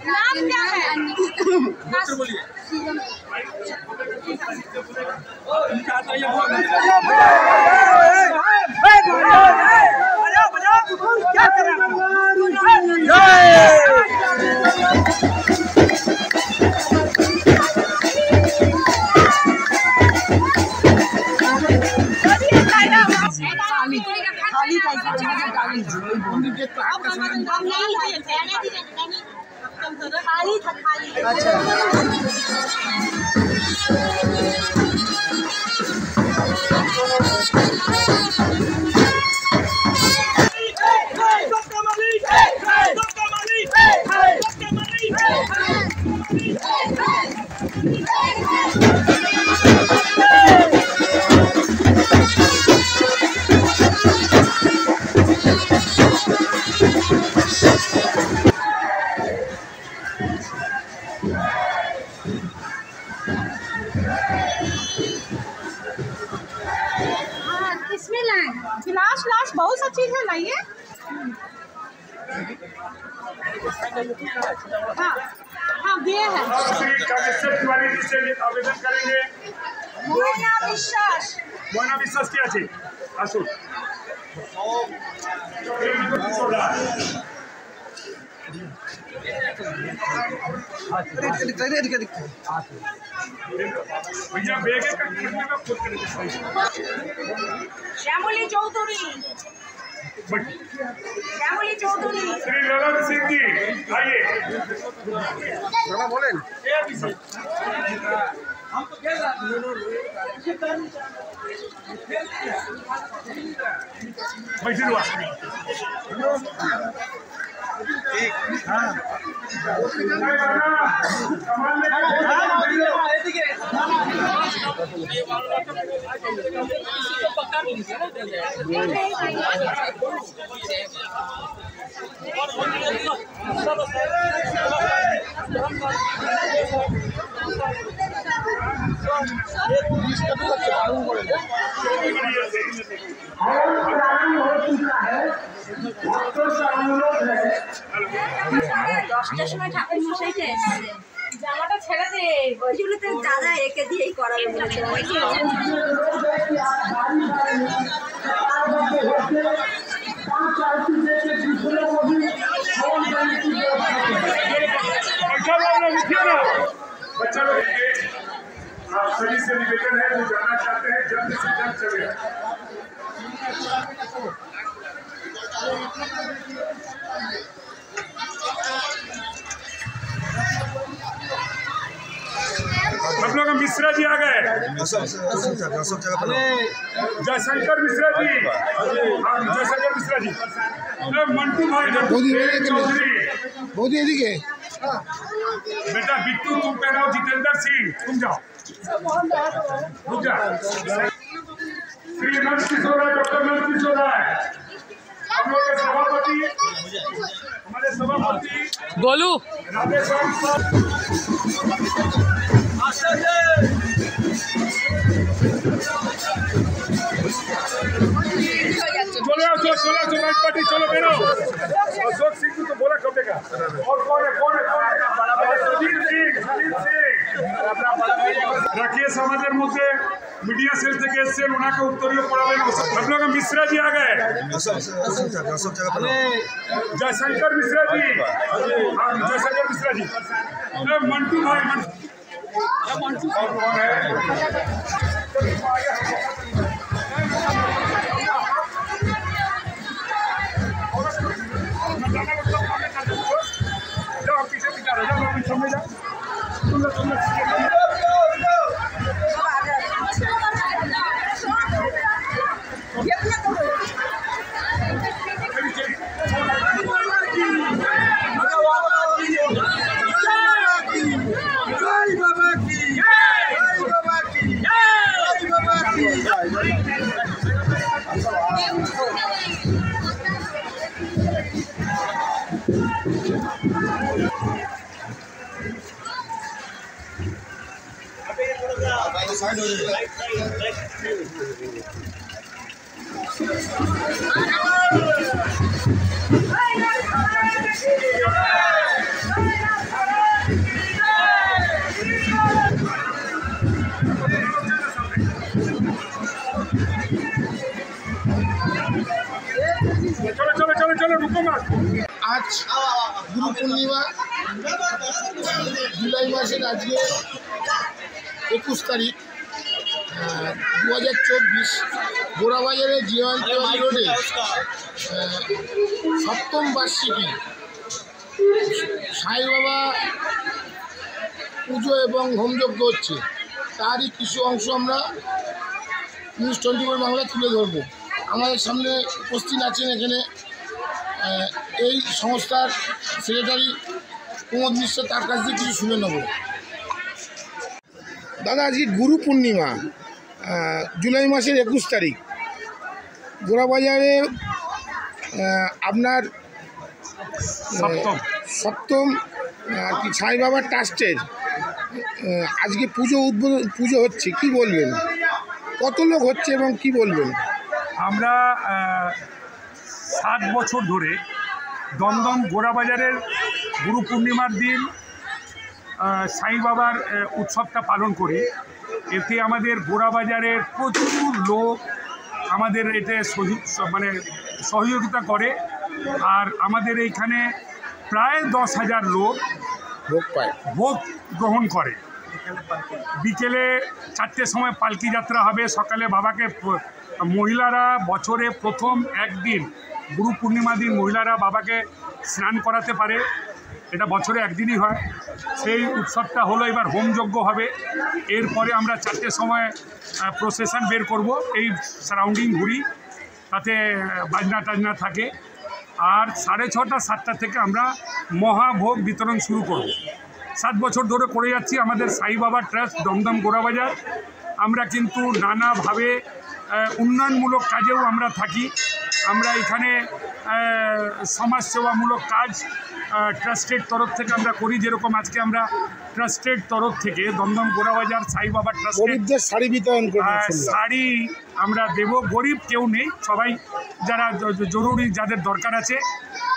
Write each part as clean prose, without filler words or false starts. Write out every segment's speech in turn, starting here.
नाम क्या है? बोलिए। क्या कर रहे खाली था खाली। अच्छा इसमें लाए गिलास ग्लास बहुत सा चीज है लाइए। हाँ हाँ दिए हैं। आवेदन करेंगे। मोना विश्वास क्या है? आसो भैया बेग श्यामली चौधरी श्री ललन सिंह जी आइए। बोले দশটার সময় ঠাকুর মশাইতে এসেছে জামাটা ছেড়ে দে ওইগুলো তো দাদা একে দিয়েই করাবে বলেছে। बच्चा लोग आप सभी से निवेदन है जो जानना चाहते हैं जल्द से जल्द चले। हम लोग मिश्रा जी आ गए। जयशंकर मिश्रा जी, जयशंकर मिश्रा जी, मंटू भाई चौधरी, बेटा बिट्टू तुम पहनाओ, जितेंद्र सिंह तुम जाओ, रुक जा। श्री नंद किशोर राय, डॉक्टर नंद किशोर राय, हम लोग के सभापति, हमारे सभापति गोलू राधेश्याम साहब। चलो पार्टी चलो बेरो। अशोक सिंह को तो बोला कब देगा। और कौन है सलीम सिंह राकेश আমাদের মধ্যে মিডিয়া সেল থেকে এসেছেন, ওনাকে উত্তরীয় পড়াবেন। আপনারা মিশ্রা জি आ गए। जयशंकर मिश्रा जी, जयशंकर मिश्रा जी, मंटू भाई मंटू कौन है? साइड हो जाए। আজ গুরু পূর্ণিমা, জুলাই মাসের আজকে 21 তারিখ 2024, গোড়াবাজারে জিওয়ান্ত রোডে 7ম বার্ষিকী সাই বাবা পুজো এবং হোমযজ্ঞ হচ্ছে। তারই কিছু অংশ আমরা নিউজ 24 বাংলা তুলে ধরব। আমাদের সামনে উপস্থিত আছেন এখানে এই সংস্থার সেক্রেটারি প্রমোদ মিশ্র, তার কাছ দিয়ে কিছু শুনে নেব। দাদা, আজকে গুরু পূর্ণিমা, জুলাই মাসের 21 তারিখ, গোড়াবাজারে আপনার 7ম আর কি সাই বাবা ট্রাস্টের আজকে পুজো হচ্ছে, কি বলবেন? কত লোক হচ্ছে এবং কি বলবেন? আমরা 7 বছর ধরে দমদম গোড়াবাজারের গুরু পূর্ণিমার দিন সাই বাবার উৎসবটা পালন করি। এতে আমাদের গোড়াবাজারের প্রচুর লোক আমাদের এতে সহযোগিতা করে। আর আমাদের এইখানে প্রায় 10,000 লোক ভোগ গ্রহণ করে। বিকেলে 4টের সময় পালকি যাত্রা হবে। সকালে বাবাকে মহিলারা বছরে প্রথম একদিন গুরু পূর্ণিমা দিন মহিলারা বাবাকে স্নান করাতে পারে, এটা বছরে একদিনই হয়। সেই উৎসবটা হলো এবার হোমযজ্ঞ হবে। এরপরে আমরা 4টের সময় প্রসেশন বের করব, এই সারাউন্ডিং ঘুরি, তাতে বাজনা টাজনা থাকে। আর 6:30 7টা থেকে আমরা মহাভোগ বিতরণ শুরু করব। 7 বছর ধরে করে যাচ্ছি আমাদের সাই বাবা ট্রাস্ট দমদম গোড়াবাজার। আমরা কিন্তু নানাভাবে উন্নয়নমূলক কাজেও আমরা থাকি। আমরা এখানে সমাজসেবামূলক কাজ ট্রাস্টের তরফ থেকে আমরা করি। যেরকম আজকে আমরা ট্রাস্টের তরফ থেকে দমদম গোড়াবাজার সাই বাবা ট্রাস্টের শাড়ি বিতরণ শাড়ি আমরা দেব। গরিব কেউ নেই, সবাই যারা জরুরি যাদের দরকার আছে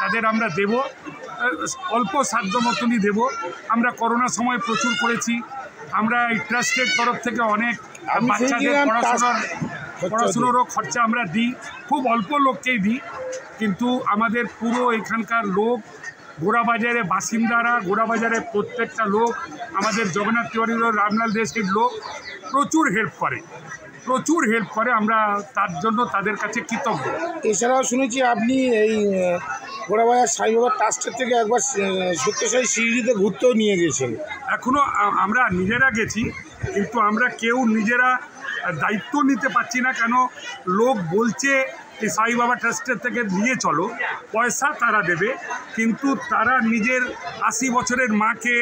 তাদের আমরা দেব, অল্প সাধ্য মতনই দেব। আমরা করোনার সময় প্রচুর করেছি। আমরা এই ট্রাস্টের তরফ থেকে অনেক বাচ্চাদের পড়াশুনোরও খরচা আমরা দিই, খুব অল্প লোককেই দিই। কিন্তু আমাদের পুরো এখানকার লোক, গোড়াবাজারে বাসিন্দারা, গোড়াবাজারের প্রত্যেকটা লোক, আমাদের জগন্নাথ তিওয়ারি রামলাল দেশটির লোক প্রচুর হেল্প করে। আমরা তার জন্য তাদের কাছে কৃতজ্ঞ। এছাড়াও শুনেছি আপনি এই গোড়াবাজার সাই বাবা ট্রাস্টের থেকে একবার সত্যসাই শিরিডিতে ঘুরতেও নিয়ে গেছেন। এখনও আমরা নিজেরা গেছি, কিন্তু আমরা কেউ নিজেরা দায়িত্ব নিতে পারছি না। কেন? লোক বলছে এই সাই বাবা ট্রাস্টের থেকে নিয়ে চলো, পয়সা তারা দেবে, কিন্তু তারা নিজের 80 বছরের মাকে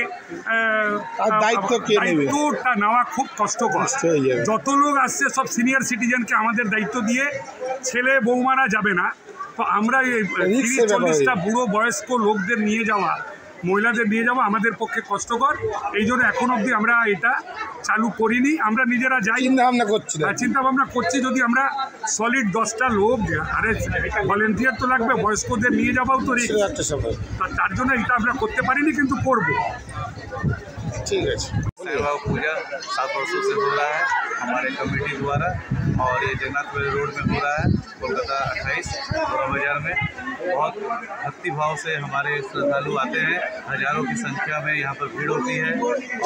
দায়িত্বটা নেওয়া খুব কষ্টকর। যত লোক আসছে সব সিনিয়র সিটিজেনকে আমাদের দায়িত্ব দিয়ে ছেলে বৌমারা যাবে না। তো আমরা এই 30-40টা বুড়ো বয়স্ক লোকদের নিয়ে যাওয়া, মহিলাদের নিয়ে যাওয়া আমাদের পক্ষে কষ্টকর। এই জন্য এখন অবধি আমরা এটা চালু করিনি। আমরা নিজেরা যাই, চিন্তা ভাবনা করছি যদি আমরা সলিড 10টা লোক, আরে ভলেন্টিয়ার তো লাগবে, বয়স্কদের নিয়ে যাওয়াও তো তার জন্য এটা আমরা করতে পারিনি, কিন্তু করব। ঠিক আছে। साई बाबा पूजा 7 वर्षों से हो रहा है हमारे कमेटी द्वारा, और ये जगन्नाथ रोड में हो रहा है, कोलकाता 28 गोड़ाबाजार में। बहुत भक्ति भाव से हमारे श्रद्धालु आते हैं, हजारों की संख्या में यहाँ पर भीड़ होती है।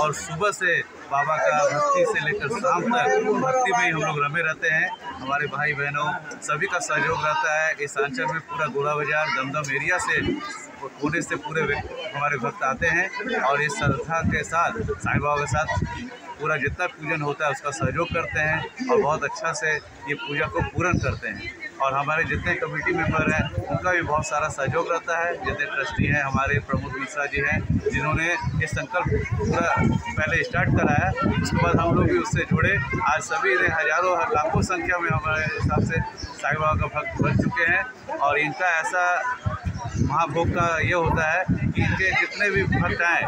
और सुबह से बाबा का भक्ति से लेकर शाम तक भक्ति में ही हम लोग रमे रहते हैं। हमारे भाई बहनों सभी का सहयोग रहता है। इस आंचल में पूरा गोड़ाबाजार दमदम एरिया से कोने से पूरे हमारे भक्त आते हैं, और इस श्रद्धा के साथ साईं बाबा के साथ पूरा जितना पूजन होता है उसका सहयोग करते हैं, और बहुत अच्छा से ये पूजा को पूर्ण करते हैं। और हमारे जितने कमेटी मेंबर हैं उनका भी बहुत सारा सहयोग रहता है। जितने ट्रस्टी हैं हमारे प्रमोद मिश्रा जी हैं, जिन्होंने ये संकल्प पूरा पहले स्टार्ट कराया, उसके बाद हम लोग भी उससे जुड़े। आज सभी हजारों लाखों संख्या में हमारे हिसाब से साईं बाबा का भक्त बन चुके हैं। और इनका ऐसा महाभोग का ये होता है कि इनके जितने भी भक्त आए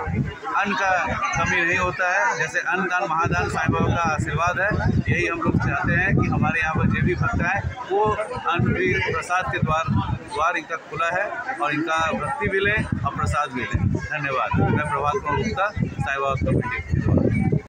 अन्न का कमी नहीं होता है। जैसे अन्नदान महादान साईं बाबा का आशीर्वाद है, यही हम लोग चाहते हैं कि हमारे यहाँ पर जो भी भक्त आए वो अन्न भी प्रसाद के द्वार इनका खुला है, और इनका भक्ति भी लें और प्रसाद भी लें। धन्यवाद। मैं प्रभात कुमार गुप्ता, साईं बाबा कमेटी।